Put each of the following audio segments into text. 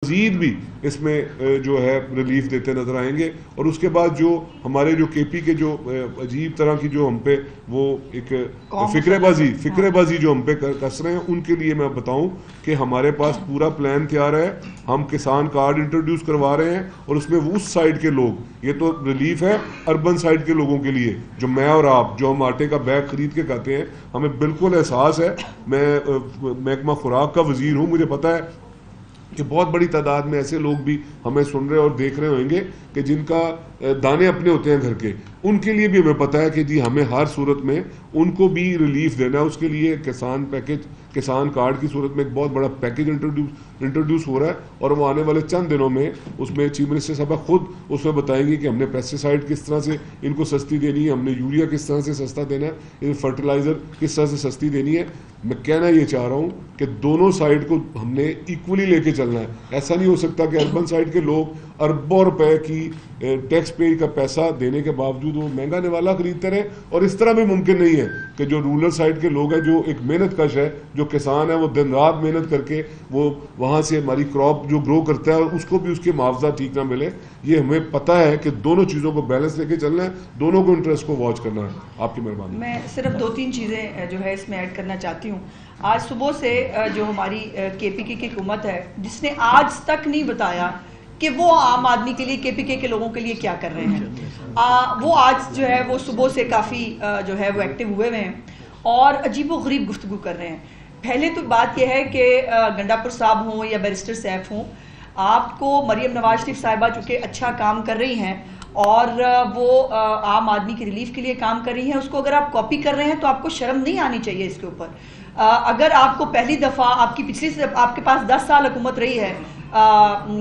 مزید بھی اس میں جو ہے ریلیف دیتے نظر آئیں گے. اور اس کے بعد جو ہمارے جو کے پی کے جو عجیب طرح کی جو ہم پہ وہ ایک فکرے بازی جو ہم پہ کس رہے ہیں, ان کے لیے میں بتاؤں کہ ہمارے پاس پورا پلان تیار ہے. ہم کسان کارڈ انٹروڈیوس کروا رہے ہیں, اور اس میں اس سائڈ کے لوگ, یہ تو ریلیف ہے اربن سائڈ کے لوگوں کے لیے, جو میں اور آپ جو ہم آٹے کا بیگ خرید کے کھاتے ہیں, ہمیں بالکل احساس ہے. میں محکمہ خوراک کا وزیر ہوں, مجھے پتا ہے کہ بہت بڑی تعداد میں ایسے لوگ بھی ہمیں سن رہے اور دیکھ رہے ہوئیں گے کہ جن کا دانے اپنے ہوتے ہیں گھر کے, ان کے لیے بھی ہمیں پتا ہے کہ جی ہمیں ہر صورت میں ان کو بھی ریلیف دینا ہے. اس کے لیے کسان پیکج, کسان کارڈ کی صورت میں ایک بہت بڑا پیکج انٹروڈیوس ہو رہا ہے, اور وہ آنے والے چند دنوں میں اس میں چیف منسٹر صاحبہ خود اس میں بتائیں گے کہ ہم نے پیسٹیسائڈ کس طرح سے ان کو سستی دینی ہے, ہم نے یوریا کس طرح سے سستا دینا ہے, فرٹیلائزر کس طرح سے سستی دینی ہے. میں کہنا یہ چاہ رہا ہوں کہ دونوں سائڈ کو ہم نے ایکولی لے کے چلنا ہے. ایسا نہیں ہو سکتا کہ اربن سائڈ کے لوگ اربوں روپے کی ٹیکس پے کا پیسہ دینے کے باوجود وہ مہنگا نوالا خریدتے رہے, اور اس طرح بھی ممکن نہیں ہے کہ جو رورل سائڈ کے لوگ ہیں, جو ایک محنت کش ہے, جو کسان ہے, وہ دن رات محنت کر کے وہ وہاں سے ہماری کراپ جو گرو کرتا ہے, اور اس کو بھی اس کے معاوضہ ٹھیک نہ ملے. یہ ہمیں پتہ ہے کہ دونوں چیزوں کو بیلنس لے کے چلنا ہے, دونوں کو انٹرسٹ کو واچ کرنا ہے. آپ کی مہربانی. میں صرف 2-3 چیزیں جو ہے اس میں ایڈ کرنا چاہتی ہوں. آج صبح سے جو ہماری کے پی کے کی حکومت ہے, جس نے آج تک نہیں بتایا کہ وہ عام آدمی کے لیے, کے پی کے لوگوں کے لیے کیا کر رہے ہیں, وہ آج جو ہے وہ صبح سے کافی جو ہے وہ ایکٹیو ہوئے ہوئے ہیں اور عجیب و غریب گفتگو کر رہے ہیں. پہلے تو بات یہ ہے کہ گنڈاپور صاحب ہوں یا بیرسٹر سیف ہوں, آپ کو مریم نواز شریف صاحبہ چونکہ اچھا کام کر رہی ہیں اور وہ عام آدمی کی ریلیف کے لیے کام کر رہی ہیں, اس کو اگر آپ کاپی کر رہے ہیں تو آپ کو شرم نہیں آنی چاہیے اس کے اوپر. اگر آپ کو پہلی دفعہ آپ کی پچھلی سے آپ کے پاس 10 سال حکومت رہی ہے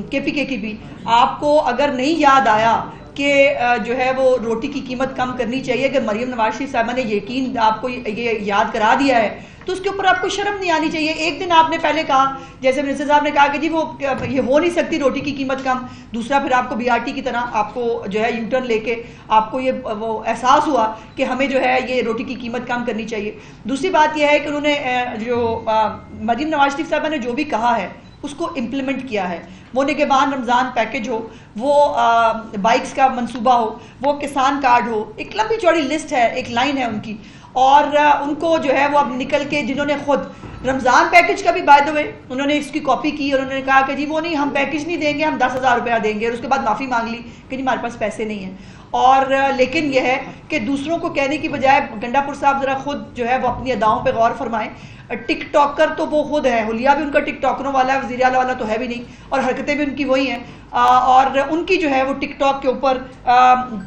کے پی کے کی بھی, آپ کو اگر نہیں یاد آیا کہ جو ہے وہ روٹی کی قیمت کم کرنی چاہیے, اگر مریم نواز شریف صاحبہ نے یقین آپ کو یہ یاد کرا دیا ہے تو اس کے اوپر آپ کو شرم نہیں آنی چاہیے. ایک دن آپ نے پہلے کہا, جیسے منسٹر صاحب نے کہا کہ جی وہ یہ ہو نہیں سکتی روٹی کی قیمت کم, دوسرا پھر آپ کو بی آر ٹی کی طرح آپ کو جو ہے یو ٹرن لے کے آپ کو یہ وہ احساس ہوا کہ ہمیں جو ہے یہ روٹی کی قیمت کم کرنی چاہیے. دوسری بات یہ ہے کہ انہوں نے جو مریم نواز شریف صاحبہ نے جو بھی کہا ہے اس کو امپلیمنٹ کیا ہے. وہ نگہبان رمضان پیکج ہو, وہ بائکس کا منصوبہ ہو, وہ کسان کارڈ ہو, ایک لمبی چوڑی لسٹ ہے, ایک لائن ہے ان کی. اور ان کو جو ہے وہ اب نکل کے, جنہوں نے خود رمضان پیکج کا بھی بائی دا وے انہوں نے اس کی کاپی کی اور انہوں نے کہا کہ جی وہ نہیں, ہم پیکج نہیں دیں گے, ہم 10,000 روپیہ دیں گے, اور اس کے بعد معافی مانگ لی کہ جی ہمارے پاس پیسے نہیں ہیں. اور لیکن یہ ہے کہ دوسروں کو کہنے کی بجائے گنڈاپور صاحب ذرا خود جو ہے وہ اپنی اداؤں پہ غور فرمائیں. ٹک ٹاکر تو وہ خود ہے, حلیہ بھی ان کا ٹک ٹاکروں والا ہے, وزیر اعلیٰ والا تو ہے بھی نہیں, اور حرکتیں بھی ان کی وہی ہیں. اور ان کی جو ہے وہ ٹک ٹاک کے اوپر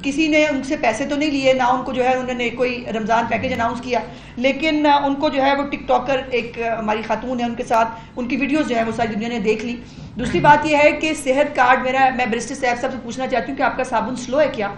کسی نے ان سے پیسے تو نہیں لیے, نہ ان کو جو ہے انہوں نے کوئی رمضان پیکج اناؤنس کیا, لیکن ان کو جو ہے وہ ٹک ٹاکر ایک ہماری خاتون ہے, ان کے ساتھ ان کی ویڈیوز جو ہے وہ ساری دنیا نے دیکھ لی. دوسری بات یہ ہے کہ صحت کارڈ میں بیرسٹر صاحب سے پوچھنا چاہتی ہوں کہ آپ کا صابن سلو ہے کیا,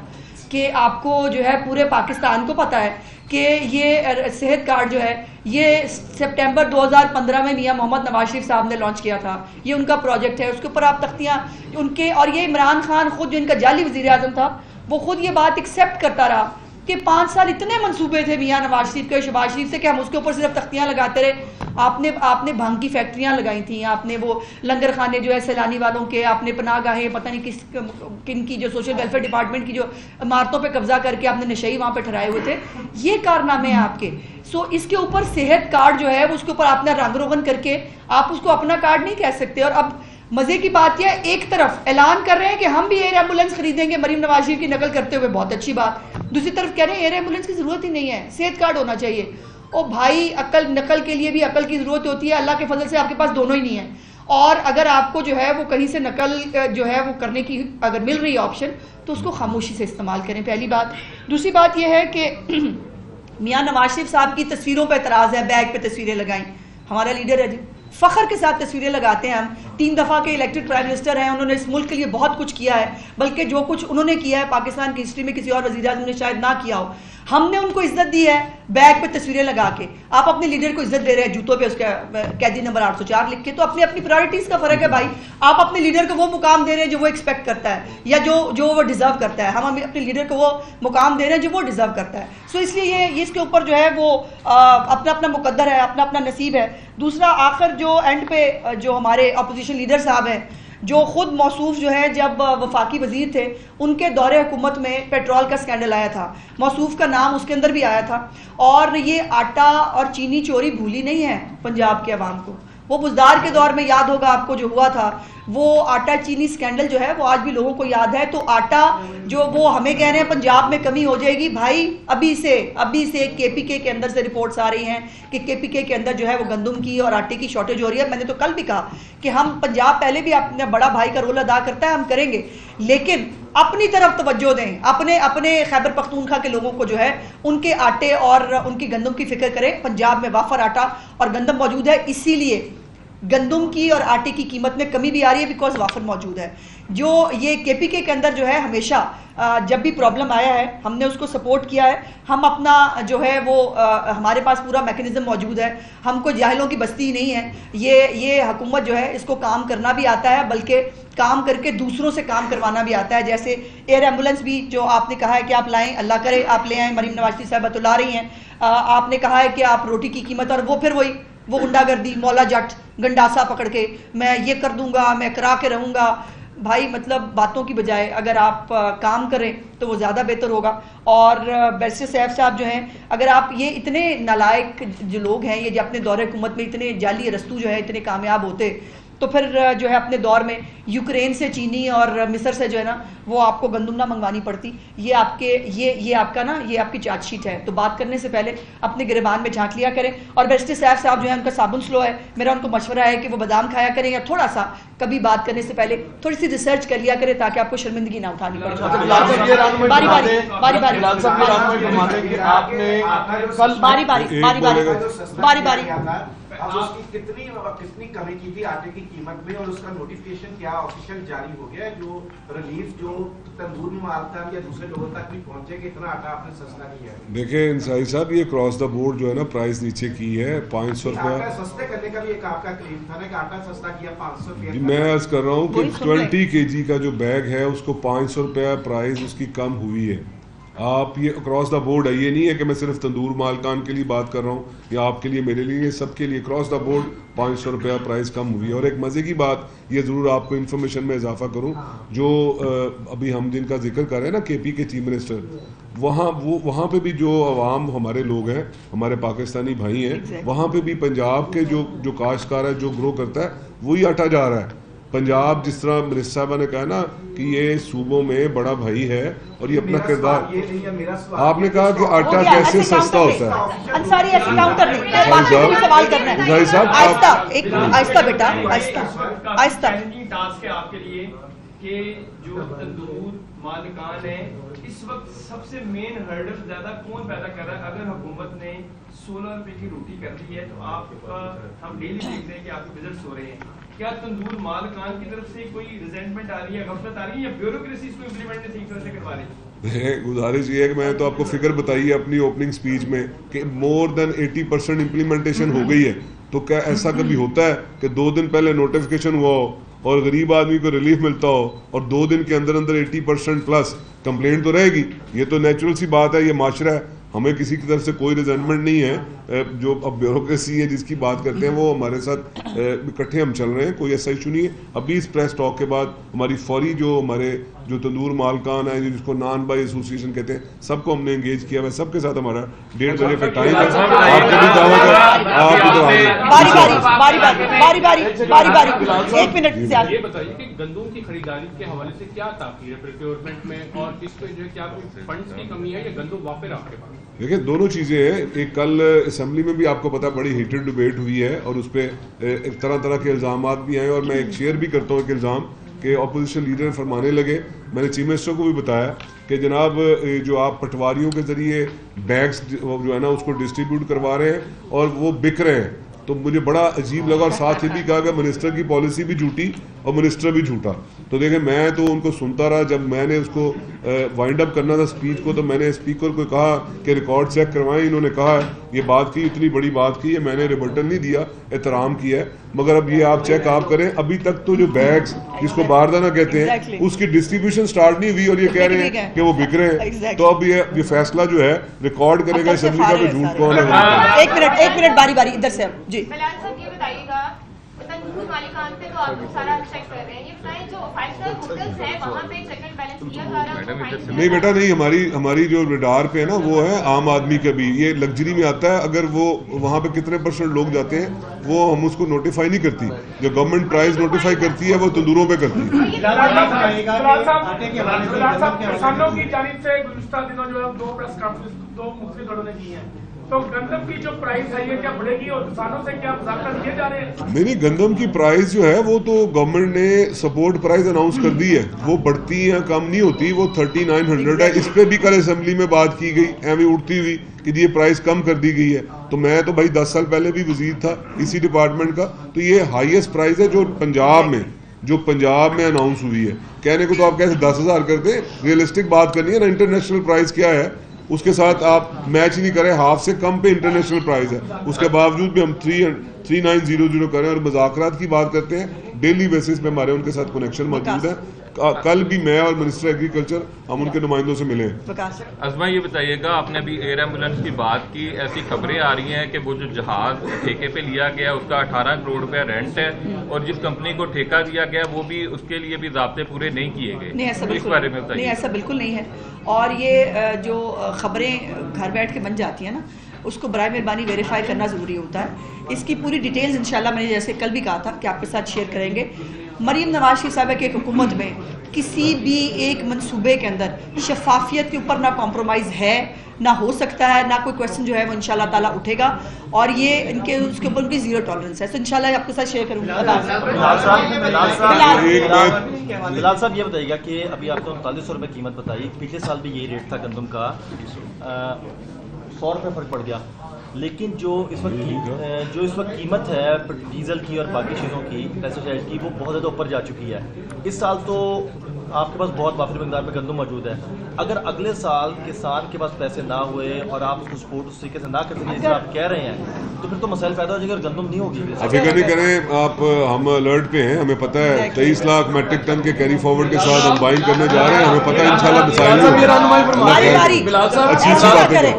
کہ آپ کو جو ہے پورے پاکستان کو پتہ ہے کہ یہ صحت کارڈ جو ہے یہ سپٹمبر 2015 میں میاں محمد نواز شریف صاحب نے لانچ کیا تھا, یہ ان کا پروجیکٹ ہے, اس کے اوپر آپ تختیاں ان کے, اور یہ عمران خان خود جو ان کا جعلی وزیر اعظم تھا وہ خود یہ بات ایکسیپٹ کرتا رہا کہ 5 سال اتنے منصوبے تھے میاں نواز شریف کے, شہباز شریف سے, کہ ہم اس کے اوپر صرف تختیاں لگاتے رہے. آپ نے بھنگ کی فیکٹریاں لگائی تھیں, آپ نے وہ لنگر خانے جو ہے سیلانی والوں کے, آپ نے پناہ گاہیں پتہ نہیں کن کی جو سوشل ویلفیئر ڈپارٹمنٹ کی جو عمارتوں پہ قبضہ کر کے آپ نے نشئی وہاں پہ ٹھہرائے ہوئے تھے, یہ کارنامے ہیں آپ کے. سو اس کے اوپر صحت کارڈ جو ہے اس کے اوپر آپ نے رنگ روغن کر کے آپ اس کو اپنا کارڈ نہیں کہہ سکتے. اور اب مزے کی بات یہ, ایک طرف اعلان کر رہے ہیں کہ ہم بھی ایئر ایمبولینس خریدیں گے, مریم نواز شریف کی نقل کرتے ہوئے, بہت اچھی بات. دوسری طرف کہہ رہے ہیں ایئر ایمبولینس کی ضرورت ہی نہیں ہے, صحت کارڈ ہونا چاہیے. او بھائی, عقل نقل کے لیے بھی عقل کی ضرورت ہوتی ہے, اللہ کے فضل سے آپ کے پاس دونوں ہی نہیں ہیں. اور اگر آپ کو جو ہے وہ کہیں سے نقل جو ہے وہ کرنے کی اگر مل رہی ہے آپشن, تو اس کو خاموشی سے استعمال کریں, پہلی بات. دوسری بات یہ ہے کہ میاں نواز شریف صاحب کی تصویروں پہ اعتراض ہے, بیگ پہ تصویریں لگائیں. ہمارا لیڈر ہے جی, فخر کے ساتھ تصویریں لگاتے ہیں. ہم 3 دفعہ کے الیکٹڈ پرائم منسٹر ہیں, انہوں نے اس ملک کے لیے بہت کچھ کیا ہے, بلکہ جو کچھ انہوں نے کیا ہے پاکستان کی ہسٹری میں کسی اور وزیر اعظم نے شاید نہ کیا ہو. ہم نے ان کو عزت دی ہے بیگ پہ تصویریں لگا کے, آپ اپنے لیڈر کو عزت دے رہے ہیں جوتوں پہ اس کا قیدی نمبر 804 لکھ کے. تو اپنی اپنی پرائرٹیز کا فرق ہے بھائی, آپ اپنے لیڈر کو وہ مقام دے رہے ہیں جو وہ ایکسپیکٹ کرتا ہے یا جو وہ ڈیزرو کرتا ہے, ہم اپنے لیڈر کو وہ مقام دے رہے ہیں جو وہ ڈیزرو کرتا ہے. سو اس لیے یہ اس کے اوپر جو ہے وہ اپنا اپنا مقدر ہے, اپنا اپنا نصیب ہے. دوسرا, آخر جو اینڈ پہ جو ہمارے اپوزیشن لیڈر صاحب ہیں جو خود موصوف جو ہے جب وفاقی وزیر تھے ان کے دور حکومت میں پیٹرول کا سکینڈل آیا تھا, موصوف کا نام اس کے اندر بھی آیا تھا. اور یہ آٹا اور چینی چوری بھولی نہیں ہے پنجاب کے عوام کو. وہ بزدار کے دور میں یاد ہوگا آپ کو جو ہوا تھا, وہ آٹا چینی سکینڈل جو ہے وہ آج بھی لوگوں کو یاد ہے. تو آٹا جو وہ ہمیں کہہ رہے ہیں پنجاب میں کمی ہو جائے گی, بھائی ابھی سے کے پی کے اندر سے رپورٹس آ رہی ہیں کہ کے پی کے اندر جو ہے وہ گندم کی اور آٹے کی شارٹیج ہو رہی ہے. میں نے تو کل بھی کہا کہ ہم پنجاب پہلے بھی اپنا بڑا بھائی کا رول ادا کرتا ہے, ہم کریں گے, لیکن اپنی طرف توجہ دیں, اپنے خیبر پختونخوا کے لوگوں کو جو ہے ان کے آٹے اور ان کی گندم کی فکر کریں. پنجاب میں وافر آٹا اور گندم موجود ہے, اسی لیے گندم کی اور آٹے کی قیمت میں کمی بھی آ رہی ہے بیکاز وافر موجود ہے. جو یہ کے پی کے اندر جو ہے ہمیشہ جب بھی پرابلم آیا ہے ہم نے اس کو سپورٹ کیا ہے. ہم اپنا جو ہے وہ ہمارے پاس پورا میکنزم موجود ہے, ہم کو جاہلوں کی بستی نہیں ہے. یہ حکومت جو ہے اس کو کام کرنا بھی آتا ہے, بلکہ کام کر کے دوسروں سے کام کروانا بھی آتا ہے. جیسے ایئر ایمبولینس بھی جو آپ نے کہا ہے کہ آپ لائیں, اللہ کرے آپ لے آئیں, مریم نواز صاحبہ تو لا رہی ہیں. آپ نے کہا ہے کہ آپ روٹی کی قیمت, اور وہ پھر وہ گنڈا گردی, مولا جٹ گنڈاسا پکڑ کے میں یہ کر دوں گا, میں کرا کے رہوں گا. بھائی مطلب باتوں کی بجائے اگر آپ کام کریں تو وہ زیادہ بہتر ہوگا. اور بیرسٹر سیف صاحب جو ہیں, اگر آپ یہ اتنے نالائق جو لوگ ہیں, یہ جو اپنے دور حکومت میں اتنے جعلی رستو جو ہے اتنے کامیاب ہوتے, تو پھر جو ہے اپنے دور میں یوکرین سے, چینی اور مصر سے جو ہے نا وہ آپ کو گندم نہ منگوانی پڑتی. یہ آپ کی چارج شیٹ ہے. تو بات کرنے سے پہلے اپنے گریبان میں جھانک لیا کریں. اور بیرسٹر سیف صاحب جو ہے ان کا صابن سلو ہے, میرا ان کو مشورہ ہے کہ وہ بادام کھایا کریں, یا تھوڑا سا کبھی بات کرنے سے پہلے تھوڑی سی ریسرچ کر لیا کریں تاکہ آپ کو شرمندگی نہ اٹھانی پڑے. کتنی کمی کی تھی آٹے کی قیمت میں, اور اس کا نوٹیفکیشن کیا آفیشیل جاری ہو گیا ہے جو ریلیف جو تندور مالکان یا دوسرے لوگوں تک بھی پہنچے کہ اتنا آٹا آپ نے سستا کیا ہے؟ دیکھیں انصاری صاحب, یہ کراس دا بورڈ جو ہے نا پرائز نیچے کی ہے 500 روپیہ. سستے کرنے کا بھی ایک آپ کا کلیم تھا نا کہ آٹا سستا کیا 500 روپیہ. میں عرض کر رہا ہوں کہ 20 kg کا جو بیگ ہے اس کو 500 روپیہ پرائز اس کی کم ہوئی ہے. آپ یہ اکراس دا بورڈ ہے, یہ نہیں ہے کہ میں صرف تندور مالکان کے لیے بات کر رہا ہوں یا آپ کے لیے میرے لیے, سب کے لیے اکراس دا بورڈ 500 روپیہ پرائز کم ہوئی ہے. اور ایک مزے کی بات یہ ضرور آپ کو انفارمیشن میں اضافہ کروں, جو ابھی ہم جن کا ذکر کر رہے ہیں نا کے پی کے چیف منسٹر, وہاں پہ بھی جو عوام ہمارے لوگ ہیں, ہمارے پاکستانی بھائی ہیں, وہاں پہ بھی پنجاب کے جو کاشتکار ہے جو گرو کرتا ہے وہی آٹا جا رہا ہے. پنجاب جس طرح منسٹر صاحبہ نے کہا نا کہ یہ صوبوں میں بڑا بھائی ہے اور یہ اپنا کردار, آپ نے کہا کہ آٹا کیسے سستا ہوتا ہے. انصاری ایسے کاؤنٹر نہیں, سوال کرنا ہے آہستہ بیٹا, آہستہ ٹاسک ہے آپ کے لیے کہ جو تندور مالکان ہیں اس وقت سب سے مین ہرڈل زیادہ کون پیدا کر رہا ہے؟ اگر حکومت نے 16 روپے کی روٹی کر دی ہے تو آپ کا ہم ڈیلی دیکھتے ہیں کہ آپ کے بجٹس ہو رہے ہیں, کیا تندور مالکان کی طرف سے کوئی ریزنٹمنٹ آ رہی ہے, غفلت آ رہی ہے, یا بیوروکریسی اس کو امپلیمنٹ نہیں ٹھیک طرح سے کروا رہی ہے؟ گزارش یہ ہے کہ میں تو آپ کو فگر بتائی ہے اپنی اوپننگ سپیچ میں کہ مور دین 80% امپلیمنٹیشن ہو گئی ہے. تو کیا ایسا کبھی ہوتا ہے کہ 2 دن پہلے نوٹیفکیشن ہوا ہو اور غریب آدمی کو ریلیف ملتا ہو اور 2 دن کے اندر 80% پلس کمپلینٹ تو رہے گی؟ یہ تو نیچرل سی بات ہے, یہ معاشرہ ہے, ہمیں کسی کی طرف سے کوئی ریزنٹمنٹ نہیں ہے. جو اب بیوروکریسی ہے جس کی بات کرتے ہیں وہ ہمارے ساتھ اکٹھے ہم چل رہے ہیں, کوئی ایسا ایشو نہیں ہے. ابھی اس پریس ٹاک کے بعد ہماری فوری ہمارے جو تندور مالکان ہیں جس کو نان بائی ایسوسیشن کہتے ہیں, سب کو ہم نے انگیج کیا ہے. سب کے ساتھ ہمارا 1.5 بجے کا ٹائم ہے. آپ کو بھی دعوت ہے, آپ باری ایک منٹ سے یہ بتائیے کہ گندم کی خریداری کے حوالے سے کیا تاخیر ہے پروکیورمنٹ میں, اور اس پہ جو ہے کیا فنڈز کی کمی ہے یا گندم وافر آپ کے پاس؟ دیکھیں دونوں چیزیں ہیں. ایک کل اسمبلی میں بھی آپ کو پتا بڑی ہیٹڈ ڈبیٹ ہوئی ہے اور اس پہ ایک طرح کے الزامات بھی ہیں, اور میں ایک شیئر بھی کرتا ہوں ایک الزام کہ اپوزیشن لیڈر فرمانے لگے, میں نے چیف منسٹر کو بھی بتایا کہ جناب جو آپ پٹواریوں کے ذریعے بیگس جو ہے نا اس کو ڈسٹریبیوٹ کروا رہے ہیں اور وہ بک رہے ہیں, تو مجھے بڑا عجیب لگا. اور ساتھ یہ بھی کہا کہ منسٹر کی پالیسی بھی جھوٹی اور منسٹر بھی جھوٹا. تو دیکھیں میں تو ان کو سنتا رہا, جب میں نے اس کو وائنڈ اپ کرنا تھا اسپیچ کو تو میں نے اسپیکر کو کہا کہ ریکارڈ چیک کروائیں. انہوں نے کہا یہ بات کی, اتنی بڑی بات کی ہے, میں نے ریبٹن نہیں دیا, احترام کیا ہے. مگر اب یہ آپ چیک آپ کریں, ابھی تک تو جو بیگس جس کو باردانہ کہتے ہیں اس کی ڈسٹریبیوشن سٹارٹ نہیں ہوئی اور یہ کہہ رہے ہیں کہ وہ بک رہے ہیں. تو اب یہ فیصلہ جو ہے ریکارڈ کرے گا اسمبلی کا, تو جھوٹ کون ہے؟ ایک منٹ باری ادھر سے. جی بلال صاحب یہ بتائیے گا, تندور مالکان پہ تو آپ سارا چیک کر رہے ہیں, یہ بتائیں نہیں بیٹا نہیں, ہماری جو ریڈار پہ ہے نا وہ ہے عام آدمی کا بھی, یہ لگژری میں آتا ہے. اگر وہ وہاں پہ کتنے % لوگ جاتے ہیں وہ ہم اس کو نوٹیفائی نہیں کرتی. جو گورنمنٹ پرائز نوٹیفائی کرتی ہے وہ تندوروں پہ کرتی ہے. کسانوں کی جانب سے گزشتہ دنوں جو ہے 2 پریس کانفرنس 2 مختلف دڑوں نے کی ہیں, تو گندم کی جو پرائز ہے یہ کیا بڑھے گی اور کسانوں سے کیا مذاکرات کیے جا رہے ہیں؟ نہیں, گندم کی پرائز جو ہے وہ تو گورنمنٹ نے سپورٹ پرائز اناؤنس کر دی ہے, وہ بڑھتی ہے کم نہیں ہوتی, وہ 3900 ہے. اس پہ بھی کل اسمبلی میں بات کی گئی ایویں اڑتی ہوئی کہ یہ پرائز کم کر دی گئی ہے. تو میں تو بھائی 10 سال پہلے بھی وزیر تھا اسی ڈپارٹمنٹ کا, تو یہ ہائیسٹ پرائز ہے جو پنجاب میں اناؤنس ہوئی ہے. کہنے کو تو آپ کیسے 10,000 کر دیں, ریئلسٹک بات کرنی ہے نا. انٹرنیشنل پرائز کیا ہے اس کے ساتھ آپ میچ نہیں کریں, ہاف سے کم پہ انٹرنیشنل پرائز ہے, اس کے باوجود بھی ہم 3900 کریں. اور مذاکرات کی بات کرتے ہیں, ڈیلی بیسس پہ ہمارے ان کے ساتھ کنیکشن موجود ہے. کل بھی میں اور منسٹر ایگریکلچر ہم ان کے نمائندوں سے ملے ہیں. ازما یہ بتائیے گا, آپ نے ابھی ایئر ایمبولینس کی بات کی, ایسی خبریں آ رہی ہیں کہ وہ جو جہاز ٹھیکے پہ لیا گیا اس کا 18 کروڑ روپیہ رینٹ ہے, اور جس کمپنی کو ٹھیکہ دیا گیا وہ بھی اس کے لیے بھی ضابطے پورے نہیں کیے گئے. اس بارے میں بتائیے. نہیں, ایسا بالکل نہیں ہے. اور یہ جو خبریں گھر بیٹھ کے بن جاتی ہیں نا, اس کو برائے مہربانی ویریفائی کرنا ضروری ہوتا ہے. اس کی پوری ڈیٹیلز انشاءاللہ میں نے جیسے کل بھی کہا تھا کہ آپ کے ساتھ شیئر کریں گے. مریم نواز شریف صاحبہ کی حکومت میں کسی بھی ایک منصوبے کے اندر شفافیت کے اوپر نہ کمپرومائز ہے, نہ ہو سکتا ہے, نہ کوئی کویسچن جو ہے وہ انشاءاللہ تعالیٰ اٹھے گا, اور یہ اس کے اوپر بھی 0 ٹالرنس ہے. تو انشاءاللہ آپ کے ساتھ شیئر کروں گا. بلال صاحب یہ بتائیے گا کہ ابھی آپ کو 3900 روپے قیمت بتائی, پچھلے سال بھی یہی ریٹ تھا گندم کا, 100 روپے فرق پڑ گیا, لیکن جو اس وقت قیمت ہے ڈیزل کی اور باقی چیزوں کی پیسٹیسائڈ کی وہ بہت زیادہ اوپر جا چکی ہے. اس سال تو آپ کے پاس بہت وافر مقدار میں گندم موجود ہے. اگر اگلے سال کسان کے پاس پیسے نہ ہوئے اور آپ اس کو سپورٹ اس طریقے سے نہ کر سکیں جس طرح آپ کہہ رہے ہیں, تو پھر تو مسائل پیدا ہو جائیں گے اور گندم نہیں ہوگی. فکر نہیں کریں آپ, ہم الرٹ پہ ہیں, ہمیں پتہ ہے 23 لاکھ میٹرک ٹن کے کیری فارورڈ کے ساتھ ہم بائنگ کرنے جا رہے ہیں. ہمیں پتہ ہے انشاءاللہ مسائل اچھی باتیں کریں.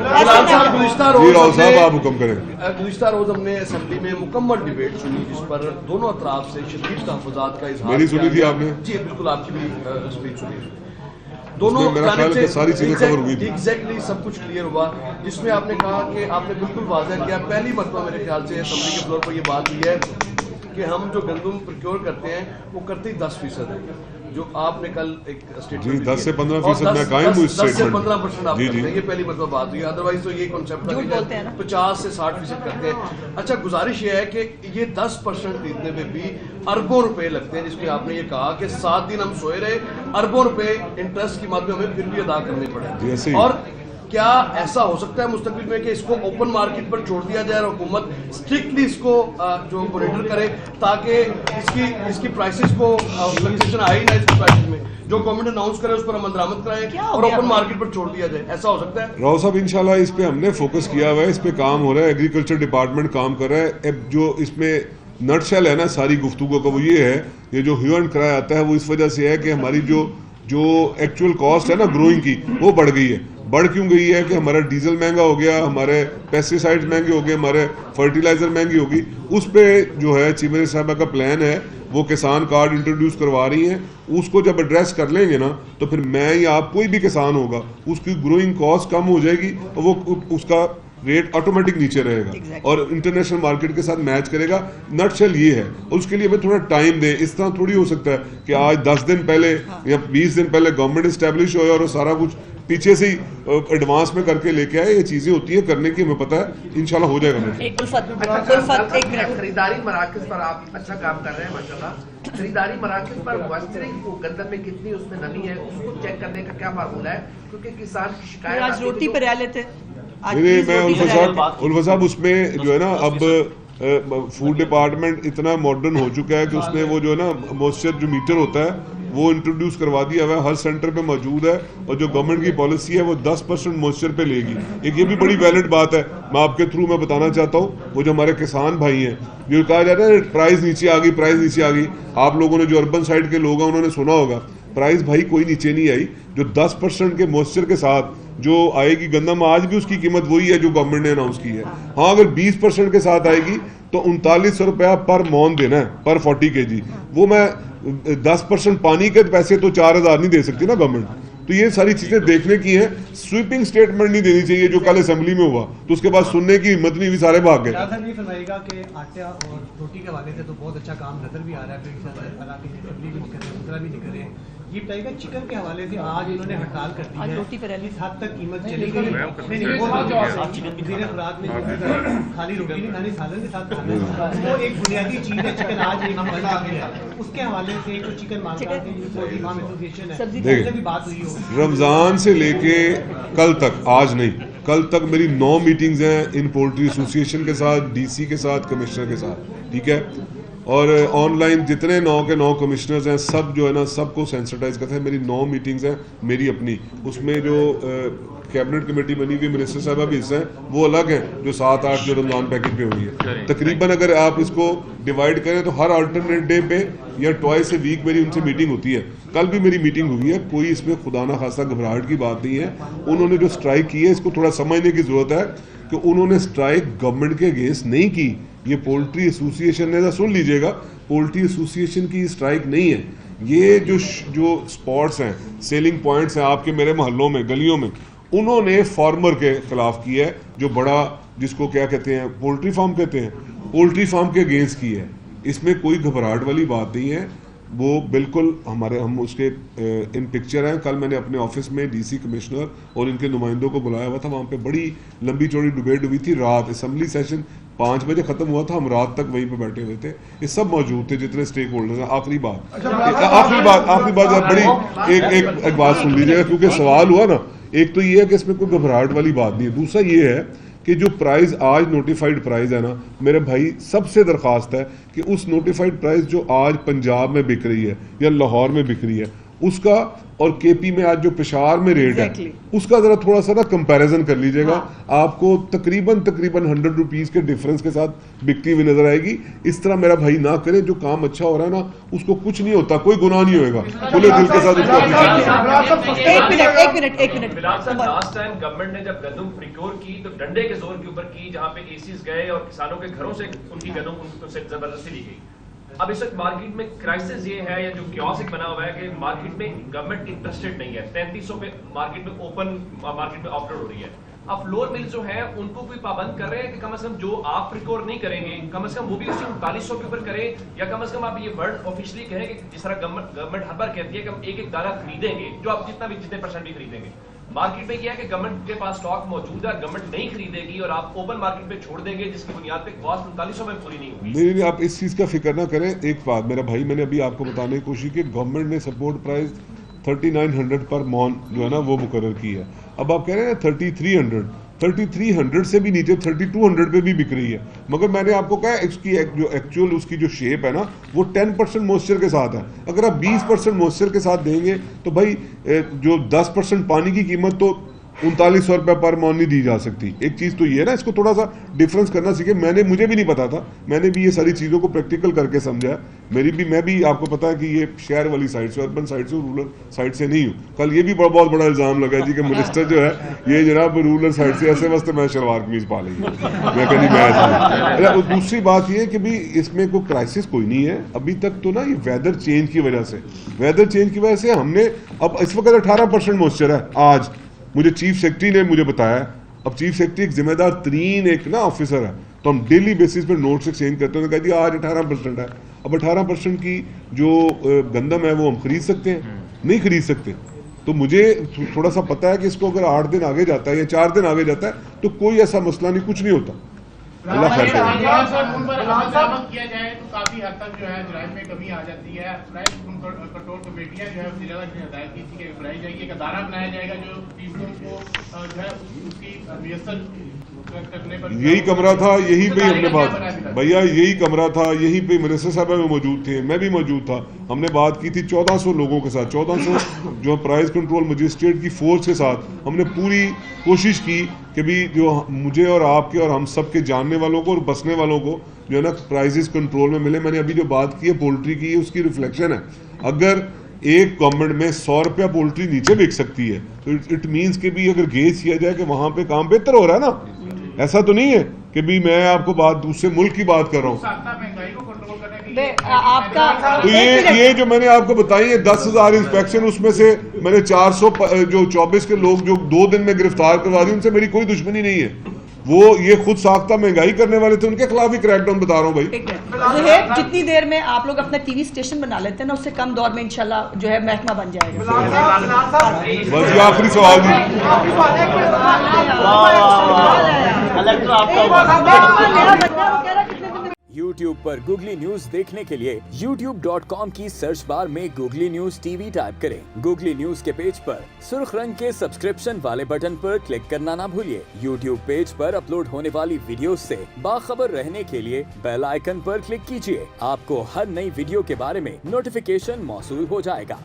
جی راؤ صاحب آپ حکم کریں. گزشتہ روز ہم نے اسمبلی میں مکمل ڈیبیٹ سنی جس پر دونوں اطراف سے شدید تحفظات کا اظہار. میری سنی تھی آپ نے؟ جی بالکل, آپ کی بھی اسپیچ سنی. دونوں جانب سے ساری چیزیں کور ہوئی تھی. ایگزیکٹلی سب کچھ کلیئر ہوا, جس میں آپ نے کہا کہ آپ نے بالکل واضح کیا, پہلی مرتبہ میرے خیال سے اسمبلی کے فلور پر یہ بات ہوئی ہے کہ ہم جو گندم پروکیور کرتے ہیں وہ کرتے ہی 10% ہے, جو آپ نے کل ایک اسٹیٹمنٹ جی 10 سے 15% میں قائم ہوں اس اسٹیٹمنٹ 10% آپ کرتے ہیں, یہ پہلی مرتبہ بات ہوئی. ادروائز تو یہ کانسیپٹ ہے کہ 50 سے 60% کرتے ہیں. اچھا, گزارش یہ ہے کہ یہ 10% خریدنے میں بھی اربوں روپے لگتے ہیں, جس میں آپ نے یہ کہا کہ 7 دن ہم سوئے رہے, اربوں روپے انٹرسٹ کی مد میں ہمیں پھر بھی ادا کرنے پڑے. اور کیا ایسا ہو سکتا ہے مستقبل میں کہ اس کو اوپن مارکیٹ پر چھوڑ دیا جائے اور حکومت اسٹرکٹلی اس کو جو مانیٹر کرے تاکہ اس کی پرائسز کو فلکچویشن آئے نہ اس کی پرائسز میں, جو گورنمنٹ اناؤنس کرے اس پر عمل درآمد کرائے اور اوپن مارکیٹ پر چھوڑ دیا جائے, ایسا ہو سکتا ہے؟ راؤ صاحب انشاءاللہ اس پہ ہم نے فوکس کیا ہوا ہے, اس پہ کام ہو رہا ہے, ایگریکلچر ڈپارٹمنٹ کام کر رہا ہے. اب جو اس میں نٹ شیل ہے نا ساری گفتگو کا, وہ یہ ہے, یہ جو ہیو اینڈ کرایہ آتا ہے وہ اس وجہ سے ہے کہ ہماری جو ایکچوئل کاسٹ ہے نا گروئنگ کی وہ بڑھ گئی ہے. بڑھ کیوں گئی ہے کہ ہمارا ڈیزل مہنگا ہو گیا, ہمارے پیسٹیسائڈ مہنگے ہو گئے, ہمارے فرٹیلائزر مہنگی ہوگی. اس پہ جو ہے چیف منسٹر صاحبہ کا پلان ہے, وہ کسان کارڈ انٹروڈیوس کروا رہی ہیں. اس کو جب ایڈریس کر لیں گے نا تو پھر میں یا آپ کوئی بھی کسان ہوگا اس کی گروئنگ کاسٹ کم ہو جائے گی اور وہ اس کا ریٹ آٹومیٹک نیچے رہے گا اور انٹرنیشنل مارکیٹ کے ساتھ میچ کرے گا. نٹ شیل یہ ہے, اور اس کے لیے ہمیں تھوڑا ٹائم دیں. اس طرح تھوڑی ہو سکتا ہے کہ آج 10 دن پہلے یا 20 دن پہلے گورنمنٹ اسٹیبلش ہوئے اور سارا کچھ پیچھے سے ہی ایڈوانس میں کر کے لے کے آئے. یہ چیزیں ہوتی ہیں کرنے کی, ہمیں پتہ ہے انشاءاللہ ہو جائے گا. خریداری مراکز پر آپ اچھا کام کر رہے ہیں ماشاءاللہ. خریداری مراکز پر موئسچرنگ گندم میں کتنی اس میں نمی ہے اس کو چیک کرنے کا کیا فارمولہ ہے, کیونکہ کسان کی شکایت آج روٹی پہ رہ لیتے. نہیں, میں الفا صاحب اس میں جو ہے نا اب فوڈ ڈپارٹمنٹ اتنا ماڈرن ہو چکا ہے کہ اس نے وہ جو ہے نا موئسچر جو میٹر ہوتا ہے وہ انٹروڈیوس کروا دیا ہوا ہے, ہر سینٹر پہ موجود ہے. اور جو گورنمنٹ کی پالیسی ہے وہ 10% موئسچر پہ لے گی. ایک یہ بھی بڑی ویلڈ بات ہے, میں آپ کے تھرو میں بتانا چاہتا ہوں. وہ جو ہمارے کسان بھائی ہیں, جو کہا جاتا ہے پرائز نیچے آ گئی, پرائز نیچے آ گئی, آپ لوگوں نے جو اربن سائڈ کے لوگ ہیں انہوں نے سنا ہوگا, پرائز بھائی کوئی نیچے نہیں آئی. جو 10% کے موئسچر کے ساتھ جو آئے گی گندم, آج بھی اس کی قیمت وہی ہے جو گورنمنٹ نے اناؤنس کی ہے. ہاں اگر 20% کے ساتھ آئے گی تو 3900 روپیہ پر مون دینا ہے پر 40 kg. وہ میں 10% پانی کے پیسے تو 4000 نہیں دے سکتی نا گورنمنٹ. تو یہ ساری چیزیں دیکھنے کی ہیں. سویپنگ سٹیٹمنٹ نہیں دینی چاہیے جو کل اسمبلی میں ہوا تو اس کے بعد سننے کی ہمت نہیں ہوئی, سارے بھاگ گئے. یہ فرمائے گا کہ آٹا اور روٹی کے حوالے سے تو بہت اچھا کام نظر بھی آ رہا ہے, بھی نکل رہے ہیں. یہ بتائیے گا چکن کے حوالے سے آج انہوں نے ہڑتال کر دی ہے, اس حد تک قیمت چلی گئی. خوراک میں خالی روٹی نہیں کھانی, سالن کے ساتھ کھانا, وہ ایک بنیادی چیز ہے چکن. آج ایک بند آ گیا اس کے حوالے سے جو چکن مارکیٹ ایسوسیشن ہے بھی بات ہوئی ہو. رمضان سے لے کے کل تک, آج نہیں کل تک میری 9 میٹنگز ہیں ان پولٹری ایسوسیشن کے ساتھ, ڈی سی کے ساتھ, کمشنر کے ساتھ, ٹھیک ہے. اور آن لائن جتنے 9 کے 9 کمشنرز ہیں سب جو ہے نا سب کو سینسٹائز کرتے ہیں. میری 9 میٹنگز ہیں میری اپنی, اس میں جو کیبنٹ کمیٹی بنی ہوئی منسٹر صاحبہ بھی حصہ ہیں وہ الگ ہیں, جو 7-8 جو رمضان پیکج پہ ہوئی ہے. تقریباً اگر آپ اس کو ڈیوائڈ کریں تو ہر آلٹرنیٹ ڈے پہ یا ٹوائس اے ویک میری ان سے میٹنگ ہوتی ہے. کل بھی میری میٹنگ ہوئی ہے, کوئی اس میں خدا نہ خاصہ گھبراہٹ کی بات نہیں ہے. انہوں نے جو اسٹرائک کی ہے اس کو تھوڑا سمجھنے کی ضرورت ہے کہ انہوں نے اسٹرائک گورنمنٹ کے اگینسٹ نہیں کی. یہ پولٹری ایسوسیشن نے, سن لیجئے گا, پولٹری ایسوسیشن کی اسٹرائک نہیں ہے. یہ جو سپاٹس ہیں, سیلنگ پوائنٹس ہیں آپ کے میرے محلوں میں, گلیوں میں, انہوں نے فارمر کے خلاف کی ہے, جو بڑا جس کو کیا کہتے ہیں پولٹری فارم کہتے ہیں, پولٹری فارم کے اگینسٹ کی ہے. اس میں کوئی گھبراہٹ والی بات نہیں ہے. وہ بالکل ہم اس کے ان پکچر ہیں. کل میں نے اپنے آفس میں ڈی سی, کمشنر اور ان کے نمائندوں کو بلایا ہوا تھا. وہاں پہ بڑی لمبی چوڑی ڈبیٹ ہوئی تھی. رات اسمبلی سیشن 5 بجے ختم ہوا تھا, ہم رات تک وہیں پہ بیٹھے ہوئے تھے. یہ سب موجود تھے جتنے اسٹیک ہولڈرز ہیں. آخری بات بڑی ایک بات سن لیجیے گا کیونکہ سوال ہوا نا. ایک تو یہ ہے کہ اس میں کوئی گھبراہٹ والی بات نہیں ہے. دوسرا یہ ہے کہ جو پرائز آج نوٹیفائڈ پرائز ہے نا, میرے بھائی سب سے درخواست ہے کہ اس نوٹیفائڈ پرائز جو آج پنجاب میں بک رہی ہے یا لاہور میں بک رہی ہے اس کا, اور کے پی میں آج جو پشاور میں ریٹ ہے اس کا ذرا تھوڑا سا نا کمپیریزن کر لیجئے گا. آپ کو تقریباً 100 روپیز کے ڈفرنس کے ساتھ بکتی ہوئی نظر آئے گی. اس طرح میرا بھائی نہ کریں. جو کام اچھا ہو رہا ہے نا اس کو کچھ نہیں ہوتا, کوئی گناہ نہیں ہوئے گا. کھلے دل کے ساتھ ایک منٹ. لاسٹ ٹائم گورنمنٹ نے جب گندم پریکور کی تو ڈنڈے کے زور کے اوپر کی, جہاں پہ اے سیز گئے اور کسانوں کے گھروں سے ان کی گندم ان سے زبردستی لی گئی. اب اس وقت مارکیٹ میں کرائسس یہ ہے یا جو کیوسک بنا ہوا ہے کہ مارکیٹ میں گورنمنٹ انٹرسٹڈ نہیں ہے. 3300 پہ مارکیٹ میں اوپن مارکیٹ میں آپریٹ ہو رہی ہے. اب فلور مل جو ہے ان کو کوئی پابند کر رہے ہیں کہ کم از کم جو آپ پریکور نہیں کریں گے کم از کم وہ بھی اسی 3900 کے اوپر کریں, یا کم از کم آپ یہ ورڈ آفیشلی کہیں کہ جس طرح گورنمنٹ ہر بار کہتی ہے کہ ہم ایک دانہ خریدیں گے, جو آپ جتنے پرسنٹ بھی خریدیں گے. مارکیٹ میں کیا ہے کہ گورنمنٹ کے پاس اسٹاک موجود ہے, گورنمنٹ نہیں خریدے گی اور آپ اوپن مارکیٹ میں چھوڑ دیں گے جس کی بنیاد پہ کاسٹ 3900 میں پوری نہیں ہوگی. نہیں, آپ اس چیز کا فکر نہ کریں. ایک بات میرا بھائی, میں نے ابھی آپ کو بتانے کی کوشش کی, گورنمنٹ نے سپورٹ پرائز 3900 پر مون جو ہے نا وہ مقرر کی ہے. اب آپ کہہ رہے ہیں 3300 سے بھی نیچے 3200 پہ بھی بک رہی ہے. مگر میں نے آپ کو کہا اس کی جو ایکچوئل اس کی جو شیپ ہے نا وہ 10% موئسچر کے ساتھ ہے. اگر آپ 20% موئسچر کے ساتھ دیں گے تو بھائی جو 10% پانی کی قیمت تو 3900 روپے پر مون نہیں دی جا سکتی. ایک چیز تو یہ ہے نا, اس کو تھوڑا سا ڈفرنس کرنا سیکھے. مجھے بھی نہیں پتا تھا, میں نے بھی یہ ساری چیزوں کو پریکٹیکل کر کے سمجھا. میں بھی آپ کو پتا ہے کہ یہ شہر والی سائڈ سے, اربن سائڈ سے, رورل سائڈ سے نہیں ہوں. کل یہ بھی بہت بڑا الزام لگا جی کہ منسٹر جو ہے یہ جناب رورل سائڈ سے, ایسے واسطے میں شلوار قمیض پا لیں گے. میں کہیں میں دوسری بات یہ ہے کہ بھی اس میں کوئی کرائسس کوئی نہیں ہے ابھی تک. تو نا یہ ویدر چینج کی وجہ سے ہم نے اب اس وقت 18% موئسچر ہے. آج مجھے چیف سیکرٹری نے مجھے بتایا, اب چیف سیکرٹری ایک ذمہ دار ترین ایک نا آفیسر ہے, تو ہم ڈیلی بیسس پہ نوٹس ایکسچینج کرتے ہیں. کہا جی آج 18% ہے. اب 18% کی جو گندم ہے وہ ہم خرید سکتے ہیں؟ نہیں خرید سکتے. تو مجھے تھوڑا سا پتا ہے کہ اس کو اگر 8 دن آگے جاتا ہے یا 4 دن آگے جاتا ہے تو کوئی ایسا مسئلہ نہیں, کچھ نہیں ہوتا. اللہ خیر کرے. کیا جائے تو کافی حد تک جو ہے جرائم میں کمی آ جاتی ہے. کنٹرول کمیٹیاں جو ہے وزیر اعلیٰ نے ہدایت کی تھی کہ بنائی جائے گی, ایک ادارہ بنایا جائے گا جو ٹیموں کو جو ہے اس کی میسر کرنے پر. یہی کمرہ تھا, یہی پہ ہم نے بات بھیا, یہی کمرہ تھا, یہی پہ منسٹر صاحبہ میں موجود تھے, میں بھی موجود تھا. ہم نے بات کی تھی 1400 لوگوں کے ساتھ, 1400 جو پرائز کنٹرول مجسٹریٹ کی فورس کے ساتھ. ہم نے پوری کوشش کی کہ بھی جو مجھے اور آپ کے اور ہم سب کے جاننے والوں کو اور بسنے والوں کو جو ہے نا پرائزز کنٹرول میں ملے. میں نے ابھی جو بات کی ہے پولٹری کی, اس کی ریفلیکشن ہے. اگر ایک گورنمنٹ میں 100 روپیہ پولٹری نیچے بک سکتی ہے تو اٹ مینس کہ بھی اگر گیج کیا جائے کہ وہاں پہ کام بہتر ہو رہا ہے نا. ایسا تو نہیں ہے کہ بھی میں آپ کو بات دوسرے ملک کی بات کر رہا ہوں. مہنگائی کو کنٹرول کرنے کے لیے آپ کا تو یہ جو میں نے آپ کو بتائی ہے 10,000 انسپیکشن، اس میں سے میں نے 424 کے لوگ جو 2 دن میں گرفتار کروا دی، ان سے میری کوئی دشمنی نہیں ہے. وہ یہ خود ساختہ مہنگائی کرنے والے تھے، ان کے خلاف ہی کریک اؤن بتا رہا ہوں بھائی. زہیب جتنی دیر میں آپ لوگ اپنا ٹی وی اسٹیشن بنا لیتے ہیں نا، اس سے کم دور میں انشاءاللہ جو ہے محکمہ بن جائے گا. بس یہ آخری سوال جی. YouTube پر گوگلی نیوز دیکھنے کے لیے youtube.com کی سرچ بار میں googly news T V type کریں. گوگلی نیوز کے پیج پر سرخ رنگ کے سبسکرپشن والے بٹن پر کلک کرنا نہ بھولیے. YouTube پیج پر اپلوڈ ہونے والی ویڈیوز سے باخبر رہنے کے لیے بیل آئیکن پر کلک کیجیے. آپ کو ہر نئی ویڈیو کے بارے میں نوٹیفیکیشن موصول ہو جائے گا.